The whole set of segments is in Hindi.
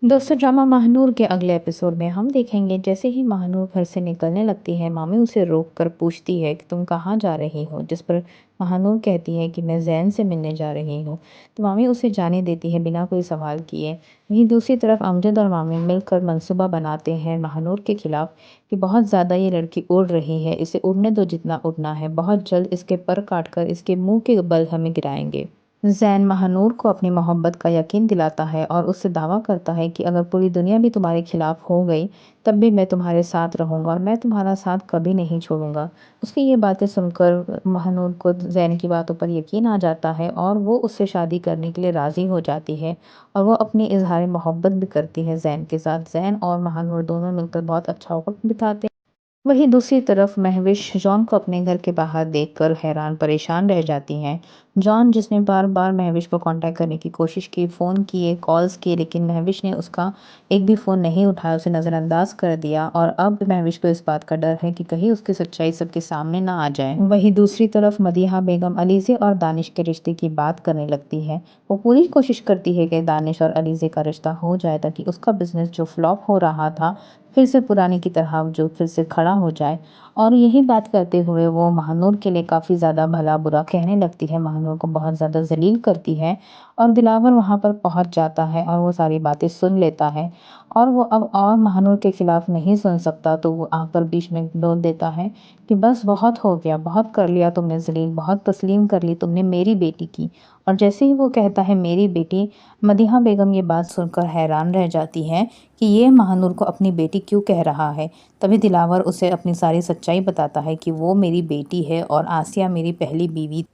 दोस्तों ड्रामा महानूर के अगले एपिसोड में हम देखेंगे जैसे ही महानूर घर से निकलने लगती है मामी उसे रोक कर पूछती है कि तुम कहाँ जा रही हो, जिस पर महानूर कहती है कि मैं जैन से मिलने जा रही हूँ। तो मामी उसे जाने देती है बिना कोई सवाल किए। वहीं दूसरी तरफ अमजद और मामी मिलकर मंसूबा बनाते हैं महानूर के खिलाफ कि बहुत ज़्यादा ये लड़की उड़ रही है, इसे उड़ने दो जितना उड़ना है, बहुत जल्द इसके पर काट कर इसके मुंह के बल हमें गिराएंगे। ज़ैन महानूर को अपनी मोहब्बत का यकीन दिलाता है और उससे दावा करता है कि अगर पूरी दुनिया भी तुम्हारे खिलाफ हो गई तब भी मैं तुम्हारे साथ रहूँगा और मैं तुम्हारा साथ कभी नहीं छोड़ूंगा। उसकी ये बातें सुनकर महानूर को ज़ैन की बातों पर यकीन आ जाता है और वो उससे शादी करने के लिए राज़ी हो जाती है और वो अपनी इजहार मोहब्बत भी करती है ज़ैन के साथ। ज़ैन और महानूर दोनों मिलकर बहुत अच्छा वक्त बिताते हैं। वहीं दूसरी तरफ महविश जॉन को अपने घर के बाहर देखकर हैरान परेशान रह जाती हैं। जॉन जिसने बार बार महविश को कांटेक्ट करने की कोशिश की, फ़ोन किए, कॉल्स किए, लेकिन महविश ने उसका एक भी फ़ोन नहीं उठाया, उसे नज़रअंदाज कर दिया और अब महविश को इस बात का डर है कि कहीं उसकी सच्चाई सबके सामने ना आ जाए। वहीं दूसरी तरफ मदीहा बेगम अलीज़े और दानिश के रिश्ते की बात करने लगती है। वो पूरी कोशिश करती है कि दानिश और अलीज़े का रिश्ता हो जाए ताकि उसका बिजनेस जो फ्लॉप हो रहा था फिर से पुरानी की तरह जो फिर से खड़ा हो जाए। और यही बात करते हुए वो महानूर के लिए काफ़ी ज़्यादा भला बुरा कहने लगती है, महानूर को बहुत ज़्यादा ज़लील करती है। और दिलावर वहाँ पर पहुँच जाता है और वो सारी बातें सुन लेता है और वो अब और महानूर के खिलाफ नहीं सुन सकता, तो वो आकर बीच में बोल देता है कि बस बहुत हो गया, बहुत कर लिया तुमने ज़लील, बहुत तस्लीम कर ली तुमने मेरी बेटी की। और जैसे ही वो कहता है मेरी बेटी, मदीहा बेगम ये बात सुनकर हैरान रह जाती है कि ये महानूर को अपनी बेटी क्यों कह रहा है। तभी दिलावर उसे अपनी सारी सच्चाई बताता है कि वो मेरी बेटी है और आसिया मेरी पहली बीवी।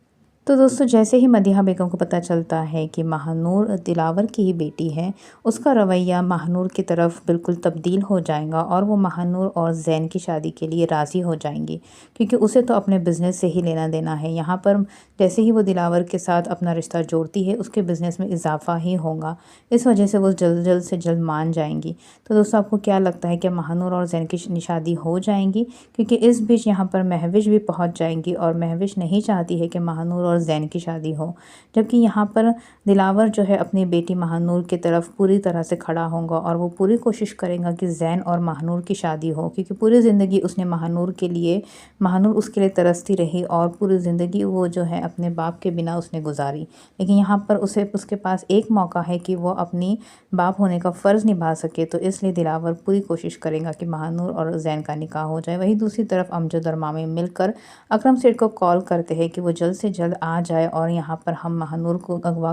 तो दोस्तों जैसे ही मदीहा बेगम को पता चलता है कि महानूर दिलावर की ही बेटी है, उसका रवैया महानूर की तरफ बिल्कुल तब्दील हो जाएगा और वो महानूर और ज़ैन की शादी के लिए राज़ी हो जाएंगी, क्योंकि उसे तो अपने बिज़नेस से ही लेना देना है। यहाँ पर जैसे ही वो दिलावर के साथ अपना रिश्ता जोड़ती है उसके बिज़नेस में इजाफा ही होगा, इस वजह से वो जल्द से जल्द मान जाएंगी। तो दोस्तों आपको क्या लगता है कि महानूर और ज़ैन की शादी हो जाएंगी? क्योंकि इस बीच यहाँ पर महविश भी पहुँच जाएंगी और महविश नहीं चाहती है कि महानूर और ज़ैन की शादी हो, जबकि यहाँ पर दिलावर जो है अपनी बेटी महानूर की तरफ पूरी तरह से खड़ा होगा और वो पूरी कोशिश करेगा कि ज़ैन और महानूर की शादी हो, क्योंकि पूरी ज़िंदगी उसने महानूर के लिए, महानूर उसके लिए तरसती रही और पूरी ज़िंदगी वो जो है अपने बाप के बिना उसने गुजारी। लेकिन यहाँ पर उसे उसके पास एक मौका है कि वो अपनी बाप होने का फ़र्ज़ निभा सके, तो इसलिए दिलावर पूरी कोशिश करेगा कि महानूर और ज़ैन का निकाह हो जाए। वहीं दूसरी तरफ अमजद और मामी मिलकर अकरम सेठ को कॉल करते हैं कि वो जल्द से जल्द आ जाए और यहाँ पर हम महानूर को अगवा